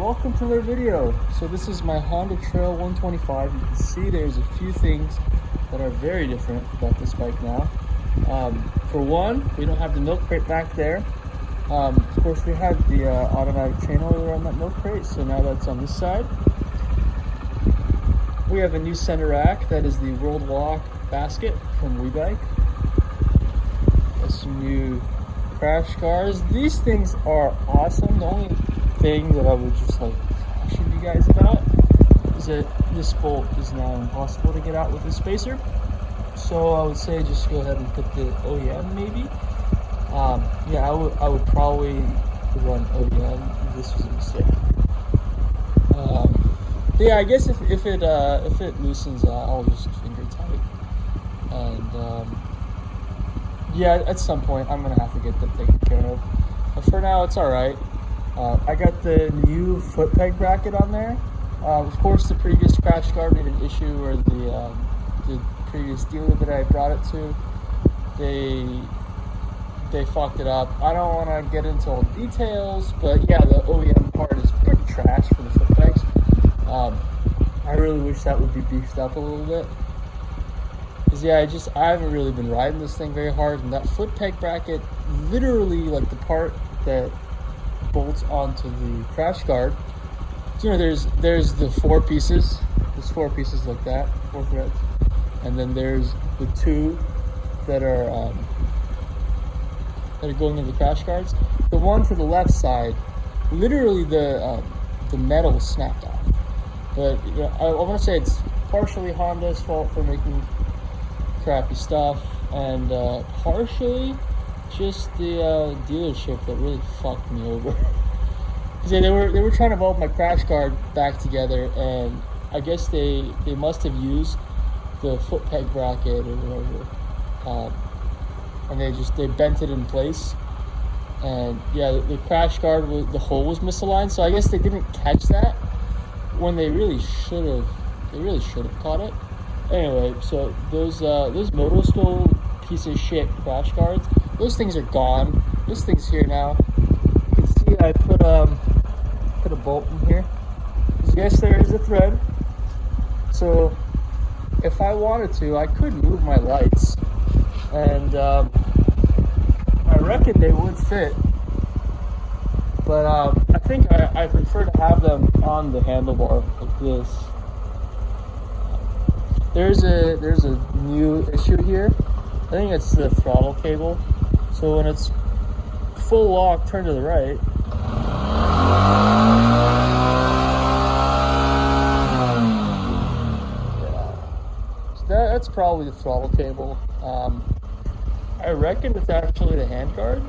welcome to another video. So this is my Honda Trail 125. You can see there's a few things that are very different about this bike now. For one, we don't have the milk crate back there. Of course, we had the automatic chain oiler on that milk crate, so now that's on this side. We have a new center rack that is the World Walk basket from WeBike. That's some new crash cars. These things are awesome. The only thing that I would just caution you guys about is that this bolt is now impossible to get out with this spacer. So I would say just go ahead and put the OEM maybe. Yeah, I would probably run OEM. This was a mistake. Yeah, I guess if it loosens, I'll just finger tight. And yeah, at some point I'm gonna have to get that taken care of. But for now, it's all right. I got the new foot peg bracket on there. Of course, the previous crash guard made an issue where the previous dealer that I brought it to, they fucked it up. I don't want to get into all the details, but yeah, the OEM part is pretty trash for the foot pegs. I really wish that would be beefed up a little bit. Cause yeah, I haven't really been riding this thing very hard, and that foot peg bracket, literally like the part that bolts onto the crash guard. So, you know, there's the four pieces. There's four pieces like that, 4 threads, and then there's the two that are going into the crash guards. The one to the left side, literally the metal snapped off. But you know, I want to say it's partially Honda's fault for making crappy stuff, and partially just the dealership that really fucked me over. Yeah, they were trying to weld my crash guard back together, and I guess they must have used the foot peg bracket or whatever, and they bent it in place. And yeah, the crash guard the hole was misaligned, so I guess they didn't catch that when they really should have. They really should have caught it. Anyway, so those Moto piece of shit crash guards, those things are gone. This thing's here now. You can see I put a bolt in here. Yes, there is a thread. So if I wanted to, I could move my lights, and I reckon they would fit. But I think I prefer to have them on the handlebar like this. There's a new issue here. I think it's the throttle cable. So when it's full lock, turn to the right. Yeah. So that's probably the throttle cable. I reckon it's actually the handguard,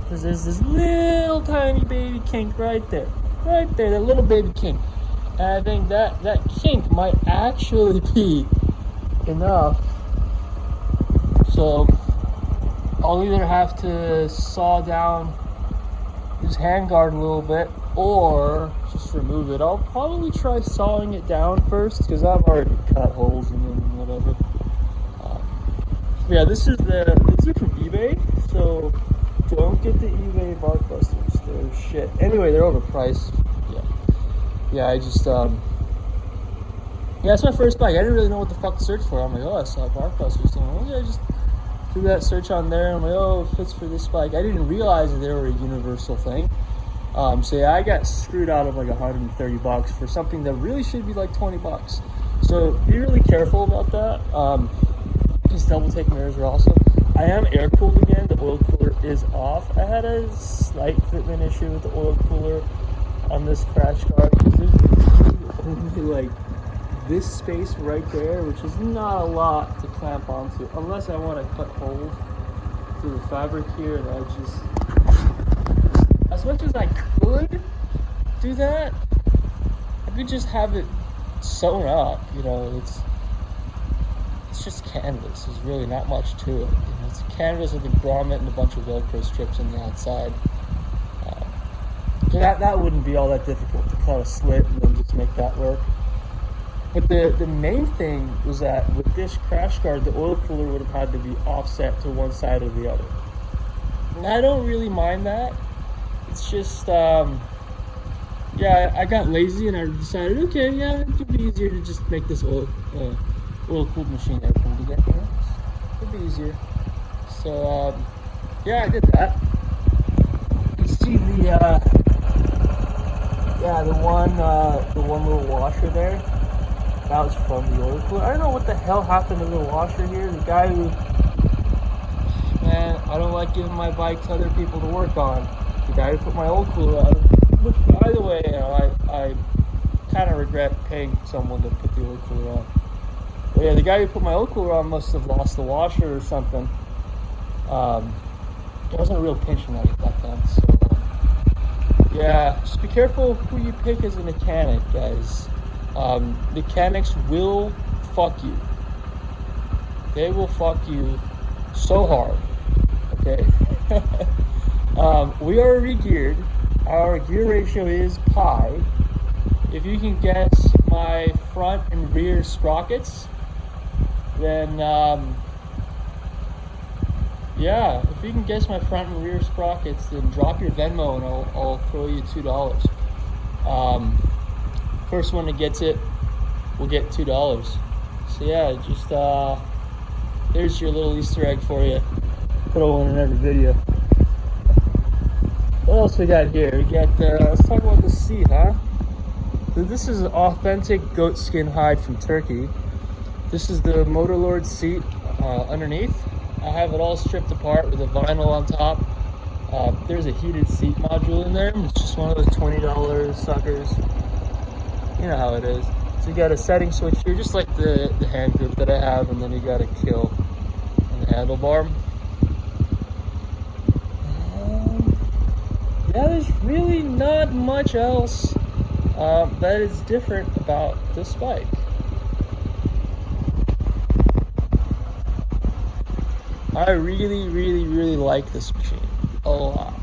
because there's this little tiny baby kink right there, that little baby kink. And I think that kink might actually be enough. So I'll either have to saw down this handguard a little bit or just remove it. I'll probably try sawing it down first, because I've already cut holes in it and whatever. Yeah, these are from eBay, so don't get the eBay bark busters. They're shit. Anyway, they're overpriced. Yeah, I just, yeah, that's my first bike. I didn't really know what the fuck to search for. I'm like, oh, I saw Barkbusters. So I'm like, yeah, I just threw that search on there. I'm like, oh, it fits for this bike. I didn't realize that they were a universal thing. So yeah, I got screwed out of like $130 for something that really should be like $20. So be really careful about that. These double take mirrors are awesome. I am air cooled again. The oil cooler is off. I had a slight fitment issue with the oil cooler on this crash guard. There's only like this space right there, which is not a lot to clamp onto, unless I want to cut holes through the fabric here. And I just, as much as I could do that, I could just have it sewn up. You know, it's just canvas. There's really not much to it. You know, it's canvas with a grommet and a bunch of Velcro strips on the outside. So that wouldn't be all that difficult to cut a slit and then just make that work. But the main thing was that with this crash guard, the oil cooler would have had to be offset to one side or the other. And I don't really mind that. It's just yeah, I got lazy and I decided, okay, yeah, it would be easier to just make this oil-cooled machine airplane together. You know? It'd be easier. So, yeah, I did that. You see the one little washer there. That was from the oil cooler. I don't know what the hell happened to the washer here. The guy who, man, I don't like giving my bike to other people to work on. The guy who put my oil cooler on, which, by the way, you know, I kind of regret paying someone to put the oil cooler on. But yeah, the guy who put my oil cooler on must have lost the washer or something. It wasn't a real pinch when I got done. So, yeah, just be careful who you pick as a mechanic, guys. Mechanics will fuck you. They will fuck you so hard. Okay. We are re-geared. Our gear ratio is pi. If you can guess my front and rear sprockets, then yeah, if you can guess my front and rear sprockets, then drop your Venmo and I'll throw you $2. First one that gets it will get $2. So yeah, just there's your little Easter egg for you. Put one in every video. What else we got here? We got let's talk about the seat, huh? So this is an authentic goat skin hide from Turkey. This is the Motorlord seat underneath. I have it all stripped apart with a vinyl on top. There's a heated seat module in there. It's just one of those $20 suckers. You know how it is. So you got a setting switch here, just like the hand grip that I have, and then you got a kill on the handlebar. Yeah, there's really not much else that is different about this bike. I really, really, really like this machine a lot.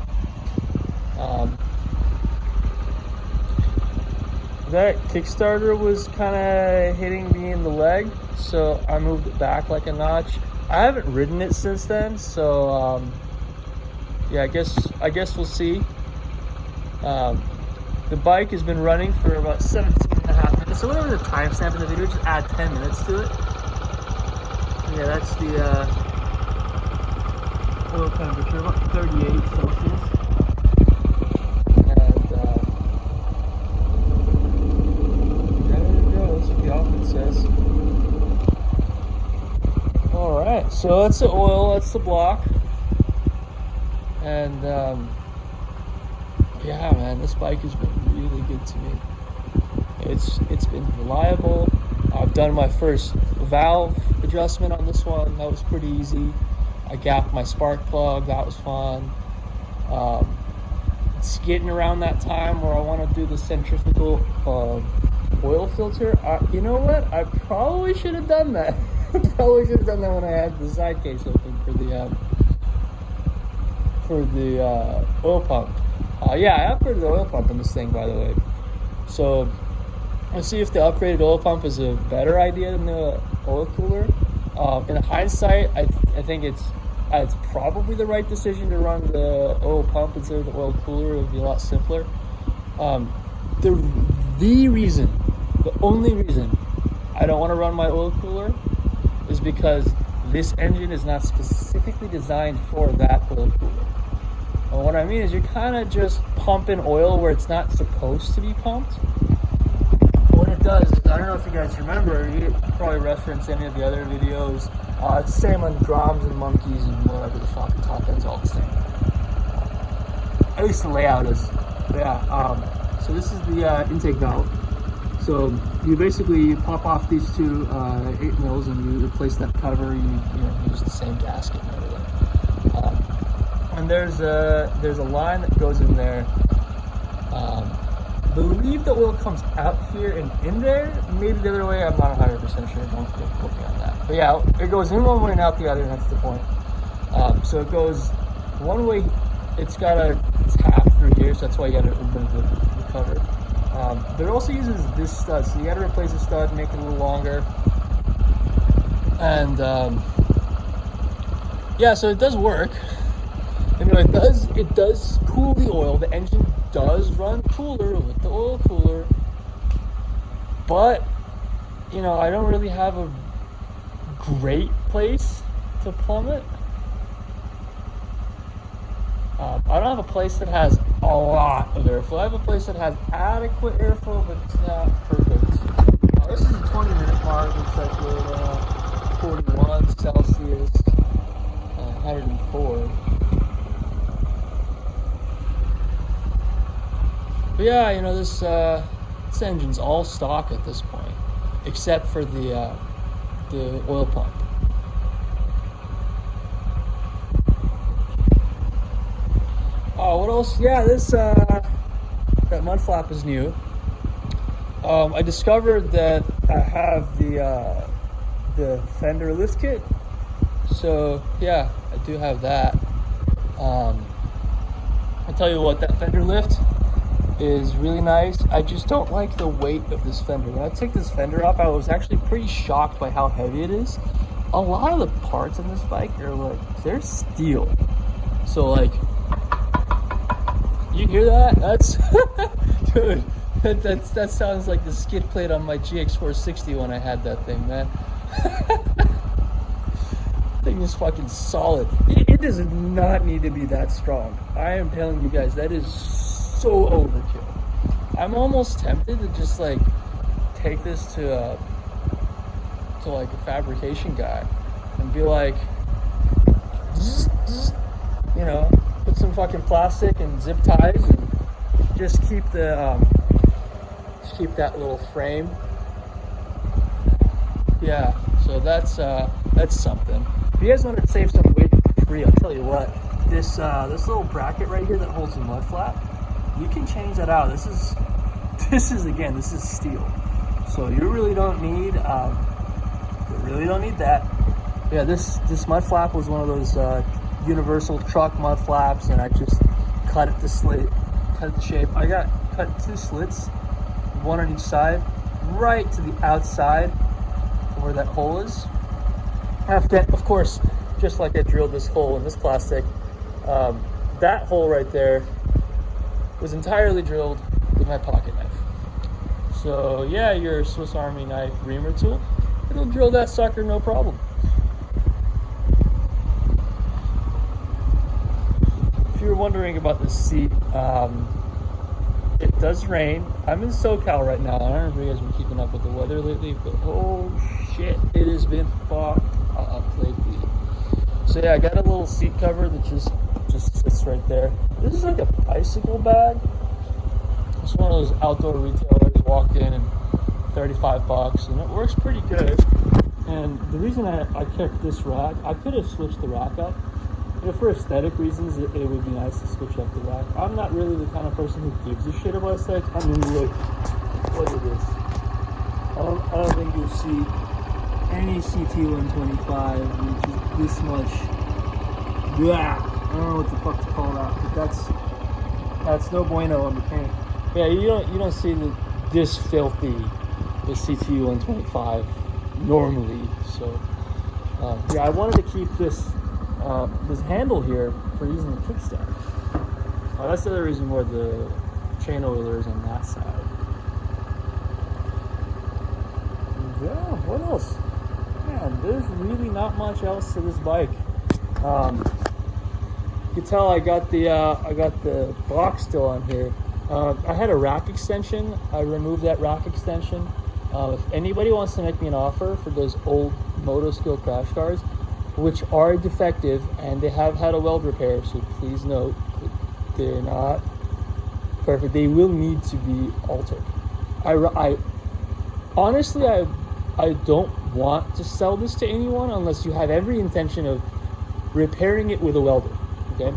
That Kickstarter was kind of hitting me in the leg, so I moved it back like a notch. I haven't ridden it since then, so yeah, I guess we'll see. The bike has been running for about 17.5 minutes, so whatever the timestamp in the video, just add 10 minutes to it. Yeah, that's the oil temperature, about 38 Celsius. And there we go, that's what the output says. Alright, so that's the oil, that's the block. And yeah, man, this bike has been really good to me. It's been reliable. I've done my first valve adjustment on this one. That was pretty easy. I gapped my spark plug. That was fun. It's getting around that time where I want to do the centrifugal oil filter. You know what? I probably should have done that. I probably should have done that when I had the side case open for the oil pump. Yeah, I upgraded the oil pump in this thing, by the way. So let's see if the upgraded oil pump is a better idea than the oil cooler. In hindsight, I think it's probably the right decision to run the oil pump instead of the oil cooler. It would be a lot simpler. The only reason I don't want to run my oil cooler is because this engine is not specifically designed for that oil cooler. And what I mean is you're kind of just pumping oil where it's not supposed to be pumped. What it does is, I don't know if you guys remember, you probably reference any of the other videos. It's the same on drums and monkeys and whatever the fuck, the top end's all the same. At least the layout is. But yeah, so this is the intake valve. So you basically pop off these two 8 mils and you replace that cover. You use the same gasket and everything. And there's a line that goes in there. I believe the oil comes out here and in there. Maybe the other way. I'm not 100% sure. Don't quote me on that. But yeah, it goes in one way and out the other, and that's the point. So it goes one way. It's got a tap through here, so that's why you got to remove the cover. But it also uses this stud, so you got to replace the stud, make it a little longer. And yeah, so it does work. You know, it does cool the oil. The engine does run cooler with the oil cooler, but you know, I don't really have a great place to plumb it. I don't have a place that has a lot of airflow. I have a place that has adequate airflow, but it's not perfect. This is a 20-minute mark. Looks like we're at 41 Celsius, 104. But yeah, you know, this engine's all stock at this point, except for the oil pump. Oh, what else? Yeah, that mud flap is new. I discovered that I have the fender lift kit, so yeah, I do have that. I'll tell you what, that fender lift is really nice. I just don't like the weight of this fender. When I took this fender off, I was actually pretty shocked by how heavy it is. A lot of the parts on this bike are like, they're steel. So like, you hear that? That's dude, that sounds like the skid plate on my GX460 when I had that thing, man. Thing is fucking solid. It does not need to be that strong. I am telling you guys, that is so overkill. I'm almost tempted to just like take this to like a fabrication guy and be like, you know, put some fucking plastic and zip ties and just keep keep that little frame. Yeah, so that's something. If you guys want to save some weight for free, I'll tell you what. This little bracket right here that holds the mud flap, you can change that out. This is steel, so you really don't need that. Yeah, this mud flap was one of those universal truck mud flaps, and I just cut it to shape. I cut 2 slits, one on each side, right to the outside where that hole is. After, of course, just like I drilled this hole in this plastic, that hole right there was entirely drilled with my pocket knife. So yeah, your Swiss Army knife reamer tool, it'll drill that sucker no problem. If you're wondering about the seat, it does rain. I'm in SoCal right now. I don't know if you guys have been keeping up with the weather lately, but oh shit, it has been fucked up lately. So yeah, I got a little seat cover that just sits right there. This is like a bicycle bag. It's one of those outdoor retailers. Walk in and $35, and it works pretty good. And the reason I kept this rack, I could have switched the rack up. You know, for aesthetic reasons, it would be nice to switch up the rack. I'm not really the kind of person who gives a shit about aesthetics. I mean, look at this. I don't think you'll see any CT125 which is this much. Yeah, I don't know what the fuck to call that, but that's no bueno on the paint. Yeah, you don't see this filthy the CT125 normally. So yeah, I wanted to keep this handle here for using the kickstand. That's the other reason why the chain oiler is on that side. Yeah, what else? Man, there's really not much else to this bike. You can tell I got the box still on here. I had a rack extension. I removed that rack extension. If anybody wants to make me an offer for those old Motoskill crash cars, which are defective and they have had a weld repair, so please note that they're not perfect. They will need to be altered. I honestly, I don't want to sell this to anyone unless you have every intention of repairing it with a welder. Okay,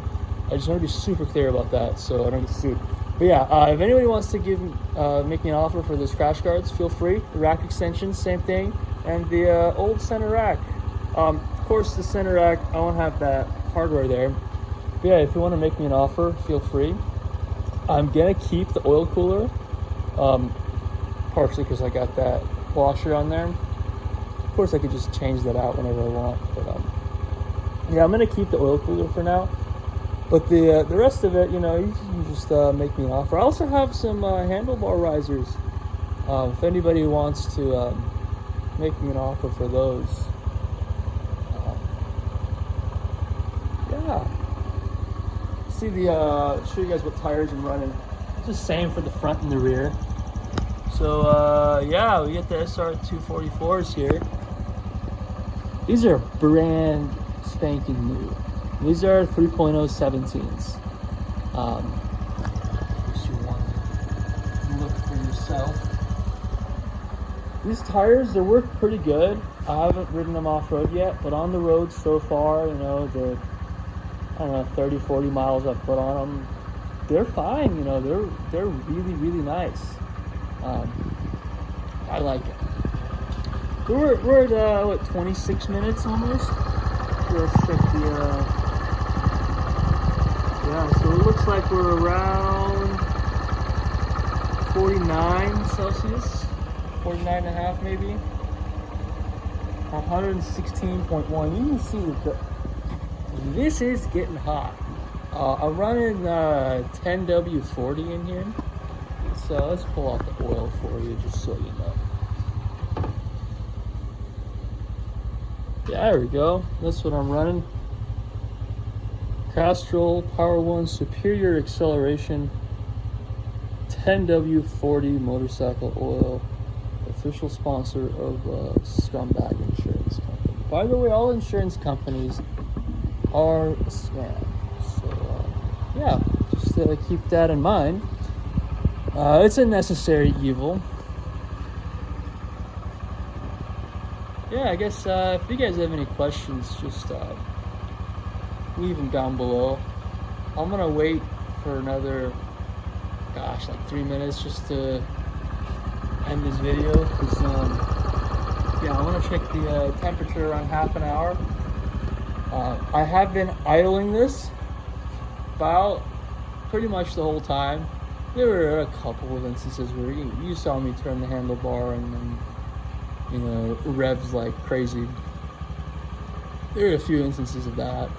I just want to be super clear about that so I don't get sued. But yeah, if anybody wants to make me an offer for those crash guards, feel free. The rack extension, same thing, and the old center rack. Of course, the center rack, I won't have that hardware there. But yeah, if you want to make me an offer, feel free. I'm gonna keep the oil cooler, partially because I got that washer on there. Of course, I could just change that out whenever I want. But yeah, I'm gonna keep the oil cooler for now. But the rest of it, you know, you can just make me an offer. I also have some handlebar risers. If anybody wants to make me an offer for those. Yeah. See show you guys what tires I'm running. It's the same for the front and the rear. So yeah, we get the SR244s here. These are brand spanking new. These are 3.0 17s. If you want to look for yourself. These tires, they work pretty good. I haven't ridden them off-road yet, but on the road so far, you know, the, I don't know, 30, 40 miles I've put on them, they're fine, you know, they're really, really nice. I like it. We're at, what, 26 minutes almost? So let's check the, yeah, so it looks like we're around 49 Celsius, 49.5 maybe. 116.1. You can see that this is getting hot. I'm running 10W40 in here. So let's pull out the oil for you just so you know. Yeah, there we go. That's what I'm running. Castrol Power One Superior Acceleration 10W40 motorcycle oil. Official sponsor of Scumbag Insurance Company. By the way, all insurance companies are a scam. So yeah, just keep that in mind. It's a necessary evil. Yeah, I guess if you guys have any questions, just leave them down below. I'm gonna wait for another, gosh, like 3 minutes just to end this video, because yeah, I want to check the temperature around half an hour. I have been idling this about pretty much the whole time. There were a couple of instances where you saw me turn the handlebar and then, you know, revs like crazy. There are a few instances of that.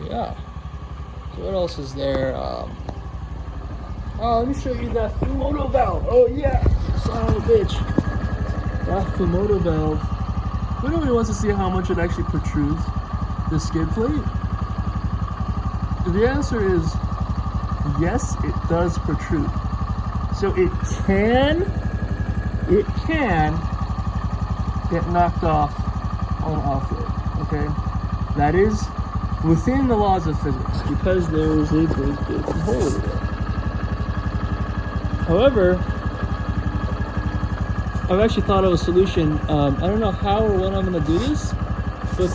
Yeah. So what else is there? Oh, let me show you that Fumoto valve. Oh yeah, son of a bitch. That Fumoto valve. Nobody wants to see how much it actually protrudes the skid plate. The answer is yes, it does protrude. So it can get knocked off on off-road, okay? That is within the laws of physics, because there is a big hole there. However, I've actually thought of a solution. I don't know how or when I'm going to do this, but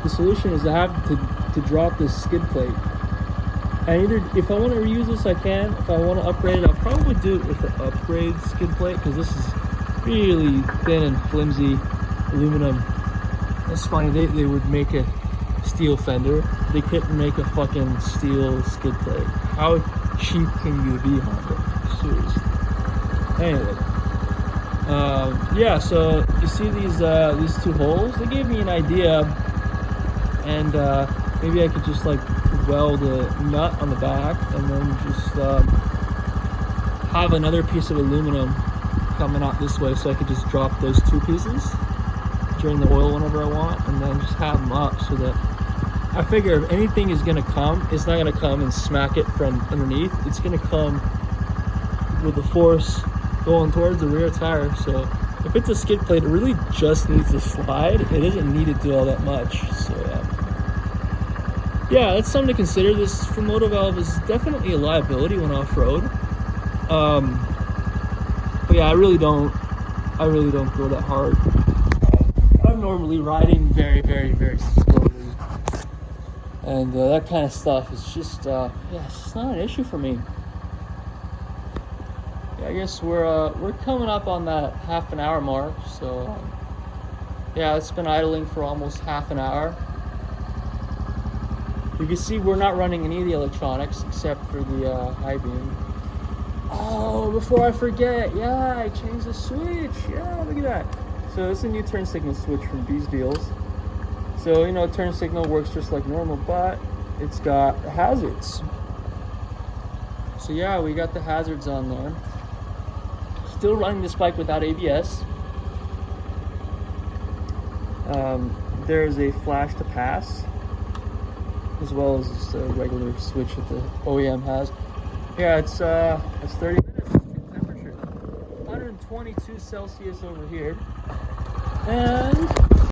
the solution is I have to drop this skid plate. And either, if I want to reuse this, I can. If I want to upgrade it, I'll probably do it with the upgrade skid plate, because this is really thin and flimsy aluminum. That's funny, they would make a steel fender. They couldn't make a fucking steel skid plate. How cheap can you be, Honda? Seriously. Anyway, yeah. So you see these two holes? They gave me an idea, and maybe I could just like weld a nut on the back, and then just have another piece of aluminum coming out this way, so I could just drop those two pieces, drain the oil whenever I want, and then just have them up so that. I figure if anything is gonna come, it's not gonna come and smack it from underneath. It's gonna come with the force going towards the rear tire. So if it's a skid plate, it really just needs to slide. It doesn't need to do all that much. So yeah, that's something to consider. This Fumoto valve is definitely a liability when off-road. But yeah, I really don't go that hard. I'm normally riding very, very, very slowly. And that kind of stuff is just, yeah, it's just not an issue for me. Yeah, I guess we're coming up on that half an hour mark. So, yeah, it's been idling for almost half an hour. You can see we're not running any of the electronics except for the high beam. Oh, before I forget, yeah, I changed the switch. Yeah, look at that. So it's a new turn signal switch from Bees Deals. So, you know, turn signal works just like normal, but it's got hazards. So yeah, we got the hazards on there. Still running this bike without ABS. There's a flash to pass, as well as just a regular switch that the OEM has. Yeah, it's 30 minutes temperature. 122 Celsius over here. And